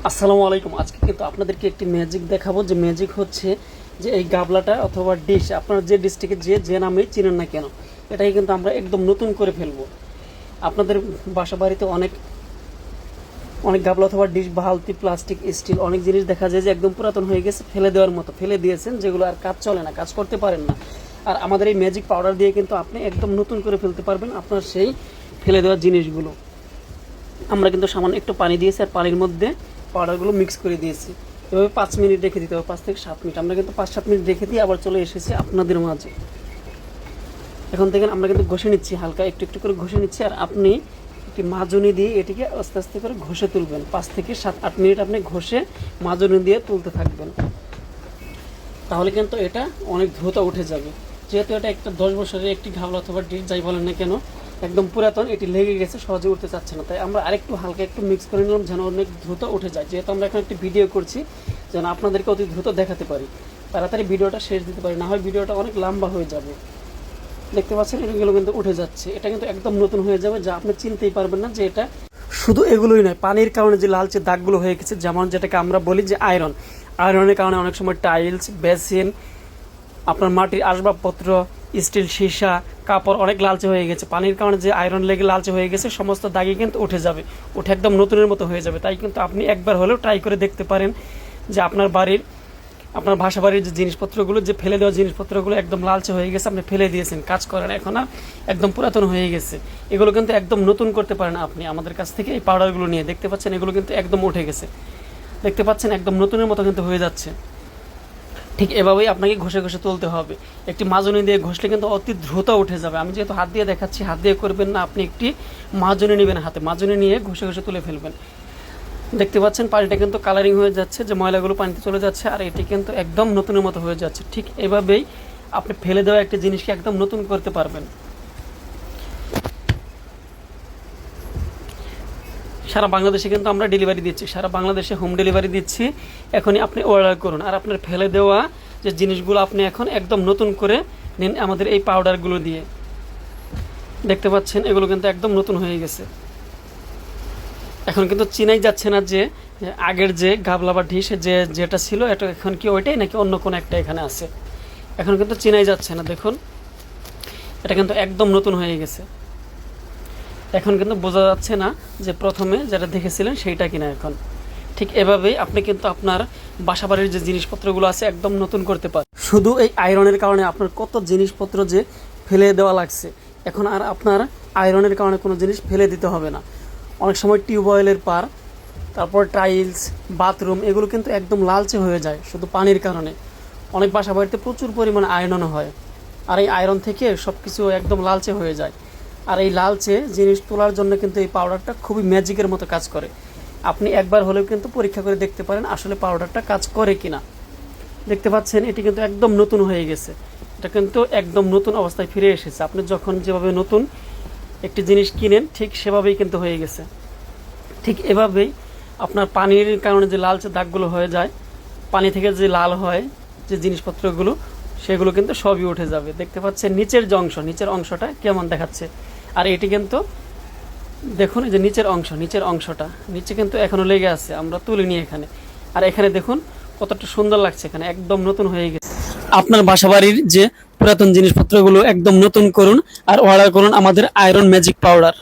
আসসালামু আলাইকুম। আজকে কিন্তু আপনাদেরকে একটি ম্যাজিক দেখাবো, যে ম্যাজিক হচ্ছে যে এই গাবলাটা অথবা ডিশ, আপনারা যে ডিশটিকে যে নামেই চিনেন না কেন, এটাই কিন্তু আমরা একদম নতুন করে ফেলবো। আপনাদের বাসা বাড়িতে অনেক অনেক গাবলা অথবা ডিশ, বালতি, প্লাস্টিক, স্টিল অনেক জিনিস দেখা যায় যে একদম পুরাতন হয়ে গেছে, ফেলে দেওয়ার মতো ফেলে দিয়েছেন, যেগুলো আর কাজ চলে না, কাজ করতে পারেন না। আর আমাদের এই ম্যাজিক পাউডার দিয়ে কিন্তু আপনি একদম নতুন করে ফেলতে পারবেন আপনার সেই ফেলে দেওয়া জিনিসগুলো। আমরা কিন্তু সামান্য একটু পানি দিয়েছি আর পানির মধ্যে পাউডারগুলো মিক্স করে দিয়েছি। এভাবে 5 মিনিট রেখে দিতে হবে, 5 থেকে 7 মিনিট। আমরা কিন্তু 5-7 মিনিট রেখে দিয়ে আবার চলে এসেছি আপনাদের মাঝে। এখন থেকে আমরা কিন্তু ঘষে নিচ্ছি, হালকা একটু একটু করে ঘষে নিচ্ছি। আর আপনি একটি মাজনি দিয়ে এটিকে আস্তে আস্তে করে ঘষে তুলবেন। 5 থেকে 7-8 মিনিট আপনি ঘষে মাজনি দিয়ে তুলতে থাকবেন, তাহলে কিন্তু এটা অনেক দ্রুত উঠে যাবে। যেহেতু এটা একটা 10 বছরের একটি ঘাবলা অথবা ডিশ যাই বলেন না কেন, একদম পুরাতন, এটি লেগে গেছে, সহজে উঠতে চাচ্ছে না। তাই আমরা আরেকটু হালকা একটু মিক্স করে নিলাম, যেন অনেক দ্রুত উঠে যায়। যেহেতু আমরা এখন একটি ভিডিও করছি, যেন আপনাদেরকে অতি দ্রুত দেখাতে পারি, তাড়াতাড়ি ভিডিওটা শেষ দিতে পারি, না হয় ভিডিওটা অনেক লম্বা হয়ে যাবে। দেখতে পাচ্ছেন এগুলো কিন্তু উঠে যাচ্ছে। এটা কিন্তু একদম নতুন হয়ে যাবে, যা আপনি চিনতেই পারবেন না যে এটা। শুধু এগুলোই নয়, পানির কারণে যে লালচে দাগগুলো হয়ে গেছে, যেমন যেটাকে আমরা বলি যে আয়রনের কারণে অনেক সময় টাইলস, বেসিন, আপনার মাটির আসবাবপত্র, স্টিল, সীসা, কাপড় অনেক লালচে হয়ে গেছে। পানির কারণে যে আয়রন লেগে লালচে হয়ে গেছে, সমস্ত দাগই কিন্তু উঠে যাবে, উঠে একদম নতুনের মতো হয়ে যাবে। তাই কিন্তু আপনি একবার হলেও ট্রাই করে দেখতে পারেন যে আপনার বাসা বাড়ির যে জিনিসপত্রগুলো, যে ফেলে দেওয়া জিনিসপত্রগুলো একদম লালচে হয়ে গেছে, আপনি ফেলে দিয়েছেন, কাজ করেন এখন আর, একদম পুরাতন হয়ে গেছে, এগুলো কিন্তু একদম নতুন করতে পারেন আপনি আমাদের কাছ থেকে এই পাউডারগুলো নিয়ে। দেখতে পাচ্ছেন এগুলো কিন্তু একদম উঠে গেছে, দেখতে পাচ্ছেন একদম নতুনের মতো কিন্তু হয়ে যাচ্ছে। ঠিক এভাবেই আপনাকে ঘষে ঘষে তুলতে হবে। একটি মাজনি দিয়ে ঘষলে কিন্তু অতি দ্রুত উঠে যাবে। আমি যেহেতু হাত দিয়ে দেখাচ্ছি, হাত দিয়ে করবেন না, আপনি একটি মাজনি নেবেন, হাতে মাজনি নিয়ে ঘষে ঘষে তুলে ফেলবেন। দেখতে পাচ্ছেন পানিটা কিন্তু কালারিং হয়ে যাচ্ছে, যে ময়লাগুলো পানিতে চলে যাচ্ছে, আর এটি কিন্তু একদম নতুনের মতো হয়ে যাচ্ছে। ঠিক এভাবেই আপনি ফেলে দেওয়া একটি জিনিসকে একদম নতুন করতে পারবেন। সারা বাংলাদেশে কিন্তু আমরা ডেলিভারি দিচ্ছি, সারা বাংলাদেশে হোম ডেলিভারি দিচ্ছি। এখনই আপনি অর্ডার করুন, আর আপনার ফেলে দেওয়া যে জিনিসগুলো আপনি এখন একদম নতুন করে নিন আমাদের এই পাউডারগুলো দিয়ে। দেখতে পাচ্ছেন এগুলো কিন্তু একদম নতুন হয়ে গেছে। এখন কিন্তু চিনাই যাচ্ছে না যে আগের যে গাবলা বা ঢিস যেটা ছিল, এটা এখন কি ওইটাই নাকি অন্য কোনো একটা এখানে আছে, এখন কিন্তু চিনাই যাচ্ছে না। দেখুন এটা কিন্তু একদম নতুন হয়ে গেছে। এখন কিন্তু বোঝা যাচ্ছে না যে প্রথমে যেটা দেখেছিলেন সেইটা কিনা এখন। ঠিক এভাবেই আপনি কিন্তু আপনার বাসাবাড়ির যে জিনিসপত্রগুলো আছে একদম নতুন করতে পারেন। শুধু এই আয়রনের কারণে আপনার কত জিনিসপত্র যে ফেলে দেওয়া লাগছে, এখন আর আপনার আয়রনের কারণে কোনো জিনিস ফেলে দিতে হবে না। অনেক সময় টিউবওয়েলের পার, তারপর টাইলস, বাথরুম, এগুলো কিন্তু একদম লালচে হয়ে যায় শুধু পানির কারণে। অনেক বাসা বাড়িতে প্রচুর পরিমাণে আয়রন হয়, আর এই আয়রন থেকে সব কিছু একদম লালচে হয়ে যায়। আর এই লালচে জিনিস তোলার জন্য কিন্তু এই পাউডারটা খুবই ম্যাজিকের মতো কাজ করে। আপনি একবার হলেও কিন্তু পরীক্ষা করে দেখতে পারেন আসলে পাউডারটা কাজ করে কিনা। দেখতে পাচ্ছেন এটি কিন্তু একদম নতুন হয়ে গেছে, এটা কিন্তু একদম নতুন অবস্থায় ফিরে এসেছে। আপনি যখন যেভাবে নতুন একটি জিনিস কিনেন ঠিক সেভাবেই কিন্তু হয়ে গেছে। ঠিক এভাবেই আপনার পানির কারণে যে লালচে দাগগুলো হয়ে যায়, পানি থেকে যে লাল হয় যে জিনিসপত্রগুলো, সেগুলো কিন্তু সবই উঠে যাবে। দেখতে পাচ্ছেন নিচের যে অংশ, নিচের অংশটা কেমন দেখাচ্ছে। আর এটি কিন্তু দেখুন এই যে নিচের অংশটা নিচে কিন্তু এখনো লেগে আছে, আমরা তুলিনি এখানে। আর এখানে দেখুন কতটা সুন্দর লাগছে, এখানে একদম নতুন হয়ে গেছে। আপনার বাসাবাড়ির যে পুরাতন জিনিসপত্রগুলো একদম নতুন করুন, আর অর্ডার করুন আমাদের আয়রন ম্যাজিক পাউডার।